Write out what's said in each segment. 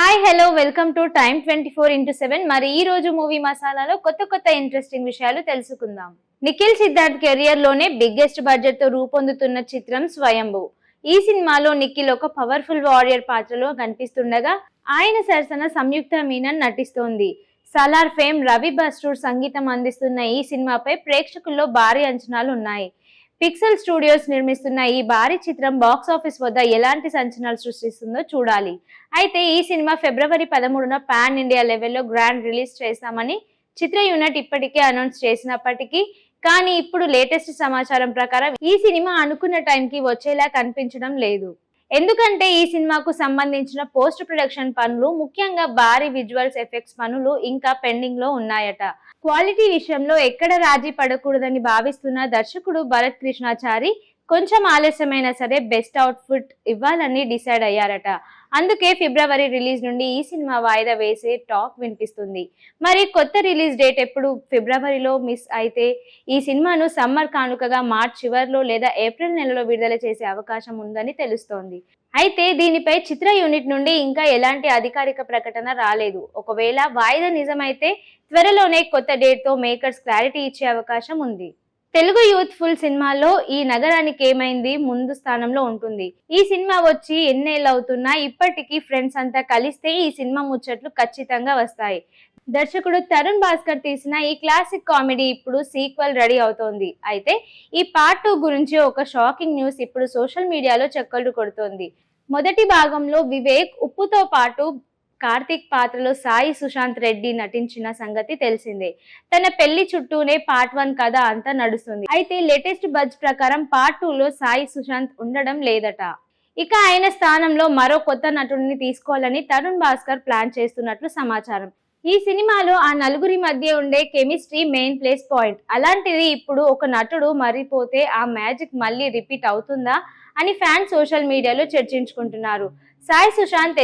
Hi hello welcome to time 24x7. మరి ఈ రోజు మూవీ మసాలాలో కొత్త ఇంట్రెస్టింగ్ విషయాలు తెలుసుకుందాం. నిఖిల్ సిద్ధార్థ్ కెరియర్ లోనే బిగ్గెస్ట్ బడ్జెట్ తో రూపొందుతున్న చిత్రం స్వయంభూ. ఈ సినిమాలో నిఖిల్ ఒక పవర్ఫుల్ వారియర్ పాత్రలో కనిపిస్తుండగా ఆయన సరసన సంయుక్త మీనన్ నటిస్తోంది. సలార్ ఫేమ్ రవి బస్రూర్ సంగీతం అందిస్తున్న ఈ సినిమాపై ప్రేక్షకుల్లో భారీ అంచనాలు ఉన్నాయి. పిక్సెల్ స్టూడియోస్ నిర్మిస్తున్న ఈ భారీ చిత్రం బాక్స్ ఆఫీస్ వద్ద ఎలాంటి సంచలనాలు సృష్టిస్తుందో చూడాలి. అయితే ఈ సినిమా ఫిబ్రవరి 13న పాన్ ఇండియా లెవెల్లో గ్రాండ్ రిలీజ్ చేస్తామని చిత్ర యూనిట్ ఇప్పటికే అనౌన్స్ చేసినప్పటికీ కానీ ఇప్పుడు లేటెస్ట్ సమాచారం ప్రకారం ఈ సినిమా అనుకున్న టైంకి వచ్చేలా కనిపించడం లేదు. ఎందుకంటే ఈ సినిమాకు సంబంధించిన పోస్ట్ ప్రొడక్షన్ పనులు, ముఖ్యంగా భారీ విజువల్స్ ఎఫెక్ట్స్ పనులు ఇంకా పెండింగ్ లో ఉన్నాయట. క్వాలిటీ విషయంలో ఎక్కడ రాజీ పడకూడదని భావిస్తున్న దర్శకుడు భరత్ కృష్ణాచారి కొంచెం ఆలస్యమైనా సరే బెస్ట్ అవుట్పుట్ ఇవ్వాలని డిసైడ్ అయ్యారట. అందుకే ఫిబ్రవరి రిలీజ్ నుండి ఈ సినిమా వాయిదా వేసే టాక్ వినిపిస్తుంది. మరి కొత్త రిలీజ్ డేట్ ఎప్పుడు ఫిబ్రవరిలో మిస్ అయితే ఈ సినిమాను సమ్మర్ కానుకగా మార్చ్ చివరిలో లేదా ఏప్రిల్ నెలలో విడుదల చేసే అవకాశం ఉందని తెలుస్తోంది. అయితే దీనిపై చిత్ర యూనిట్ నుండి ఇంకా ఎలాంటి అధికారిక ప్రకటన రాలేదు. ఒకవేళ వాయిదా నిజమైతే త్వరలోనే కొత్త డేట్ తో మేకర్స్ క్లారిటీ ఇచ్చే అవకాశం ఉంది. తెలుగు యూత్ ఫుల్ సినిమాలో ఈ నగరానికి ఏమైంది ముందు స్థానంలో ఉంటుంది. ఈ సినిమా వచ్చి ఎన్నేళ్ళు అవుతున్నా ఇప్పటికీ ఫ్రెండ్స్ అంతా కలిస్తే ఈ సినిమా ముచ్చట్లు ఖచ్చితంగా వస్తాయి. దర్శకుడు తరుణ్ భాస్కర్ తీసిన ఈ క్లాసిక్ కామెడీ ఇప్పుడు సీక్వెల్ రెడీ అవుతోంది. అయితే ఈ పార్ట్ 2 గురించి ఒక షాకింగ్ న్యూస్ ఇప్పుడు సోషల్ మీడియాలో చక్కర్లు కొడుతోంది. మొదటి భాగంలో వివేక్ ఉప్పుతో పాటు కార్తిక్ పాత్రలో సాయి సుశాంత్ రెడ్డి నటించిన సంగతి తెలిసిందే. తన పెళ్లి చుట్టూనే పార్ట్ 1 కథ అంతా నడుస్తుంది. అయితే లేటెస్ట్ బజ్ ప్రకారం పార్ట్ 2లో సాయి సుశాంత్ ఉండడం లేదట. ఇక ఆయన స్థానంలో మరో కొత్త నటుడిని తీసుకోవాలని తరుణ్ భాస్కర్ ప్లాన్ చేస్తున్నట్లు సమాచారం. ఈ సినిమాలో ఆ నలుగురి మధ్య ఉండే కెమిస్ట్రీ మెయిన్ ప్లేస్ పాయింట్. అలాంటిది ఇప్పుడు ఒక నటుడు మరిపోతే ఆ మ్యాజిక్ మళ్ళీ రిపీట్ అవుతుందా అని ఫ్యాన్స్ సోషల్ మీడియాలో చర్చించుకుంటున్నారు. సాయి సుశాంత్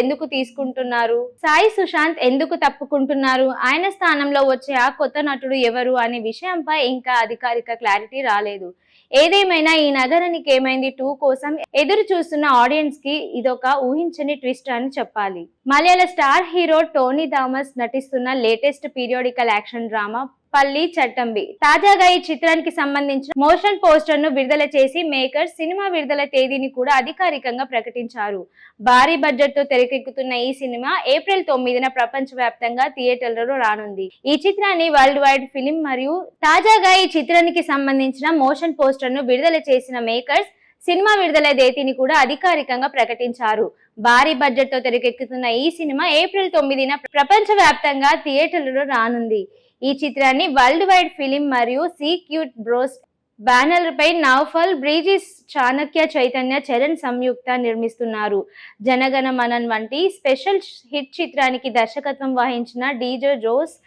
ఎందుకు తప్పుకుంటున్నారు, ఆయన స్థానంలో వచ్చే ఆ కొత్త నటుడు ఎవరు అనే విషయంపై ఇంకా అధికారిక క్లారిటీ రాలేదు. ఏదేమైనా ఈ నగరానికి ఏమైంది 2 కోసం ఎదురు చూస్తున్న ఆడియన్స్ కి ఇదొక ఊహించని ట్విస్ట్ అని చెప్పాలి. మలయాళ స్టార్ హీరో టోనీ థామస్ నటిస్తున్న లేటెస్ట్ పీరియాడికల్ యాక్షన్ డ్రామా పల్లి చట్టంబి. తాజాగా ఈ చిత్రానికి సంబంధించిన మోషన్ పోస్టర్ ను విడుదల చేసి మేకర్స్ సినిమా విడుదల తేదీని కూడా అధికారికంగా ప్రకటించారు. భారీ బడ్జెట్ తో తెరకెక్కుతున్న ఈ సినిమా ఏప్రిల్ 9న ప్రపంచ వ్యాప్తంగా థియేటర్లలో రానుంది. ఈ చిత్రాన్ని వరల్డ్ వైడ్ ఫిలిం మరియు తాజాగా ఈ చిత్రానికి సంబంధించిన మోషన్ పోస్టర్ ను విడుదల చేసిన మేకర్స్ సినిమా విడుదల తేదీని కూడా అధికారికంగా ప్రకటించారు. భారీ బడ్జెట్ తో తెరకెక్కుతున్న ఈ సినిమా ఏప్రిల్ 9న ప్రపంచ వ్యాప్తంగా థియేటర్లలో రానుంది. ఈ చిత్రాన్ని వరల్డ్ వైడ్ ఫిలిం మరియు సి క్యూట్ బ్రోస్ బ్యానర్ పై నౌఫల్ బ్రిజిస్, చాణక్య చైతన్య, చరణ్ సంయుక్త నిర్మిస్తున్నారు. జనగణ మనన్ వంటి స్పెషల్ హిట్ చిత్రానికి దర్శకత్వం వహించిన డీజే జోస్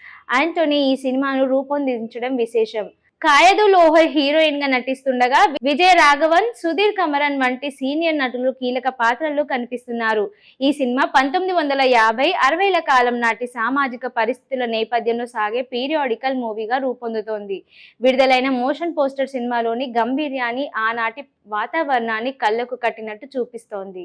ఆంటోనీ ఈ సినిమాను రూపొందించడం విశేషం. కాయదు లోహర్ హీరోయిన్ గా నటిస్తుండగా విజయ్ రాఘవన్, సుధీర్ కమరన్ వంటి సీనియర్ నటులు కీలక పాత్రల్లో కనిపిస్తున్నారు. ఈ సినిమా 1950-60ల కాలం నాటి సామాజిక పరిస్థితుల నేపథ్యంలో సాగే పీరియాడికల్ మూవీగా రూపొందుతోంది. విడుదలైన మోషన్ పోస్టర్ సినిమాలోని గంభీర్యాన్ని, ఆనాటి వాతావరణాన్ని కళ్ళకు కట్టినట్టు చూపిస్తోంది.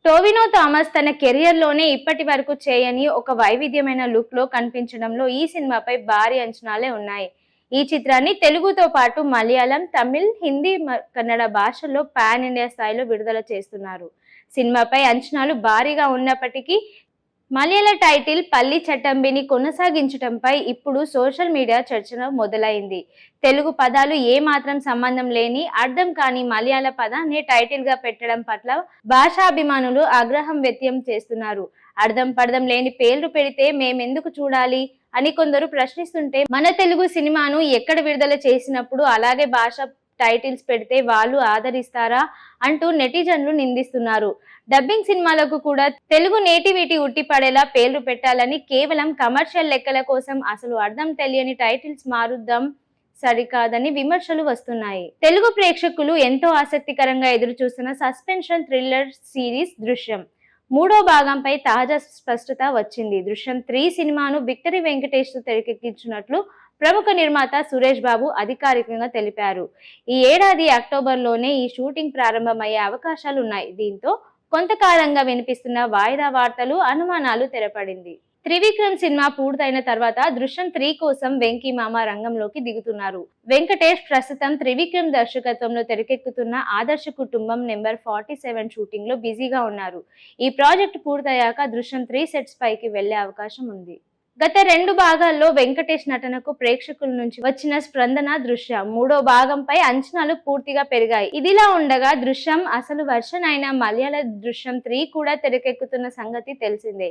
టోవినో థామస్ తన కెరియర్ లోనే ఇప్పటి వరకు చేయని ఒక వైవిధ్యమైన లుక్ లో కనిపించడంలో ఈ సినిమాపై భారీ అంచనాలే ఉన్నాయి. ఈ చిత్రాన్ని తెలుగుతో పాటు మలయాళం, తమిళ్, హిందీ, కన్నడ భాషల్లో పాన్ ఇండియా స్థాయిలో విడుదల చేస్తున్నారు. సినిమాపై అంచనాలు భారీగా ఉన్నప్పటికీ మలయాళ టైటిల్ పల్లి చట్టంబిని కొనసాగించడంపై ఇప్పుడు సోషల్ మీడియా చర్చ మొదలైంది. తెలుగు పదాలు ఏ మాత్రం సంబంధం లేని, అర్థం కాని మలయాళ పదాన్ని టైటిల్ గా పెట్టడం పట్ల భాషాభిమానులు ఆగ్రహం వ్యక్తం చేస్తున్నారు. అర్థం పర్థం లేని పేర్లు పెడితే మేమెందుకు చూడాలి అని కొందరు ప్రశ్నిస్తుంటే, మన తెలుగు సినిమాను ఎక్కడ విడుదల చేసినప్పుడు అలాగే భాష టైటిల్స్ పెడితే వాళ్ళు ఆదరిస్తారా అంటూ నెటిజన్లు నిందిస్తున్నారు. డబ్బింగ్ సినిమాలకు కూడా తెలుగు నేటివిటీ ఉట్టిపడేలా పేర్లు పెట్టాలని కేవలం కమర్షియల్ లెక్కల కోసం అసలు అర్థం తెలియని టైటిల్స్ మారుద్దాం సరికాదని విమర్శలు వస్తున్నాయి. తెలుగు ప్రేక్షకులు ఎంతో ఆసక్తికరంగా ఎదురు చూస్తున్న సస్పెన్షన్ థ్రిల్లర్ సిరీస్ దృశ్యం 3వ భాగంపై తాజా స్పష్టత వచ్చింది. దృశ్యం 3 సినిమాను విక్టరీ వెంకటేష్ తో తెరకెక్కించినట్లు ప్రముఖ నిర్మాత సురేష్ బాబు అధికారికంగా తెలిపారు. ఈ ఏడాది అక్టోబర్లోనే ఈ షూటింగ్ ప్రారంభమయ్యే అవకాశాలున్నాయి. దీంతో కొంతకాలంగా వినిపిస్తున్న వాయిదా వార్తలు, అనుమానాలు తెరపడింది. త్రివిక్రమ్ సినిమా పూర్తయిన తర్వాత దృశ్యం 3 కోసం వెంకీ మామ రంగంలోకి దిగుతున్నారు. వెంకటేష్ ప్రస్తుతం త్రివిక్రమ్ దర్శకత్వంలో తెరకెక్కుతున్న ఆదర్శ కుటుంబం నెంబర్ 47 షూటింగ్ లో బిజీగా ఉన్నారు. ఈ ప్రాజెక్ట్ పూర్తయ్యాక దృశ్యం 3 సెట్స్ పైకి వెళ్లే అవకాశం ఉంది. గత 2 భాగాల్లో వెంకటేష్ నటనకు ప్రేక్షకుల నుంచి వచ్చిన స్పందన దృశ్యం 3వ భాగంపై అంచనాలు పూర్తిగా పెరిగాయి. ఇదిలా ఉండగా దృశ్యం అసలు వర్షన్ అయిన మలయాళ దృశ్యం 3 కూడా తెరకెక్కుతున్న సంగతి తెలిసిందే.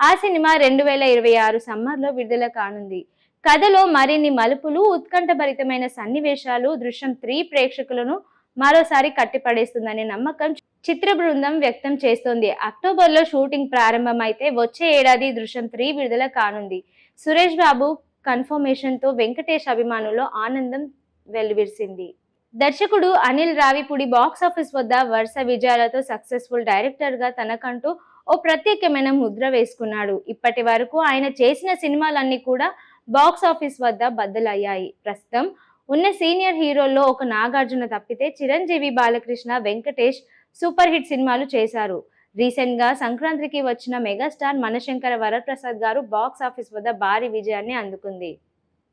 ఆ సినిమా 2026 సమ్మర్లో విడుదల కానుంది. కథలో మరిన్ని మలుపులు, ఉత్కంఠభరితమైన సన్నివేశాలు దృశ్యం 3 ప్రేక్షకులను మరోసారి కట్టిపడేస్తుందనే నమ్మకం చిత్ర బృందం వ్యక్తం చేస్తోంది. అక్టోబర్లో షూటింగ్ ప్రారంభమైతే వచ్చే ఏడాది దృశ్యం 3 విడుదల కానుంది. సురేష్ బాబు కన్ఫర్మేషన్ తో వెంకటేష్ అభిమానుల్లో ఆనందం వెల్లివిరిసింది. దర్శకుడు అనిల్ రావిపూడి బాక్సాఫీస్ వద్ద వరుస విజయాలతో సక్సెస్ఫుల్ డైరెక్టర్ గా తనకంటూ ఓ ప్రత్యేకమైన ముద్ర వేసుకున్నాడు. ఇప్పటి వరకు ఆయన చేసిన సినిమాలన్నీ కూడా బాక్సాఫీస్ వద్ద బద్దలయ్యాయి. ప్రస్తుతం ఉన్న సీనియర్ హీరోల్లో ఒక నాగార్జున తప్పితే చిరంజీవి, బాలకృష్ణ, వెంకటేష్ సూపర్ హిట్ సినిమాలు చేశారు. రీసెంట్ గా సంక్రాంతికి వచ్చిన మెగాస్టార్ మనశంకర వరప్రసాద్ గారు బాక్స్ ఆఫీస్ వద్ద భారీ విజయాన్ని అందుకుంది.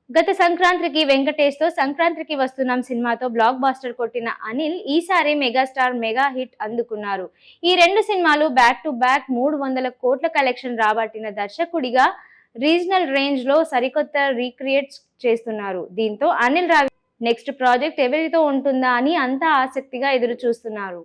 గత సంక్రాంతికి వెంకటేష్ తో సంక్రాంతికి వస్తున్నాం సినిమాతో బ్లాక్ బాస్టర్ కొట్టిన అనిల్ ఈసారి మెగాస్టార్ మెగా హిట్ అందుకున్నారు. ఈ 2 సినిమాలు బ్యాక్ టు బ్యాక్ 300 కోట్ల కలెక్షన్ రాబట్టిన దర్శకుడిగా రీజనల్ రేంజ్ లో సరికొత్త రీక్రియేట్స్ చేస్తున్నారు. దీంతో అనిల్ రావి నెక్స్ట్ ప్రాజెక్ట్ ఎవరితో ఉంటుందా అని అంతా ఆసక్తిగా ఎదురు చూస్తున్నారు.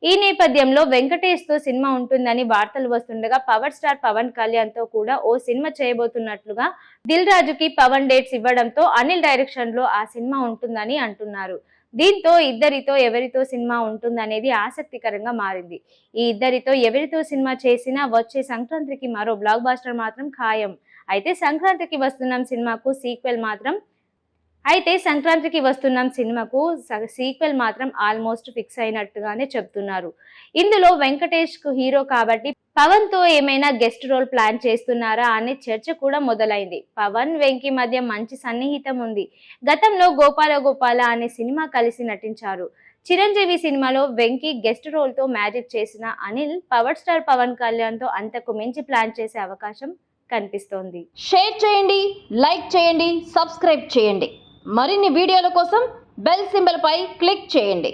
ఈ నేపథ్యంలో వెంకటేష్ తో సినిమా ఉంటుందని వార్తలు వస్తుండగా పవర్ స్టార్ పవన్ కళ్యాణ్ తో కూడా ఓ సినిమా చేయబోతున్నట్లుగా దిల్ రాజుకి పవన్ డేట్స్ ఇవ్వడంతో అనిల్ డైరెక్షన్ లో ఆ సినిమా ఉంటుందని అంటున్నారు. దీంతో ఇద్దరితో ఎవరితో సినిమా ఉంటుందనేది ఆసక్తికరంగా మారింది. ఈ ఇద్దరితో ఎవరితో సినిమా చేసినా వచ్చే సంక్రాంతికి మరో బ్లాక్ బాస్టర్ మాత్రం ఖాయం. అయితే సంక్రాంతికి వస్తున్నాం సినిమాకు సీక్వెల్ మాత్రం ఆల్మోస్ట్ ఫిక్స్ అయినట్టుగానే చెప్తున్నారు. ఇందులో వెంకటేష్ కు హీరో కాబట్టి పవన్ తో ఏమైనా గెస్ట్ రోల్ ప్లాన్ చేస్తున్నారా అనే చర్చ కూడా మొదలైంది. పవన్, వెంకీ మధ్య మంచి సన్నిహితం ఉంది. గతంలో గోపాల గోపాల అనే సినిమా కలిసి నటించారు. చిరంజీవి సినిమాలో వెంకీ గెస్ట్ రోల్ తో మ్యాజిక్ చేసిన అనిల్ పవర్ స్టార్ పవన్ కళ్యాణ్ తో అంతకు మించి ప్లాన్ చేసే అవకాశం కనిపిస్తోంది. షేర్ చేయండి, లైక్ చేయండి, సబ్స్క్రైబ్ చేయండి. మరిన్ని వీడియోల కోసం బెల్ సింబల్ పై క్లిక్ చేయండి.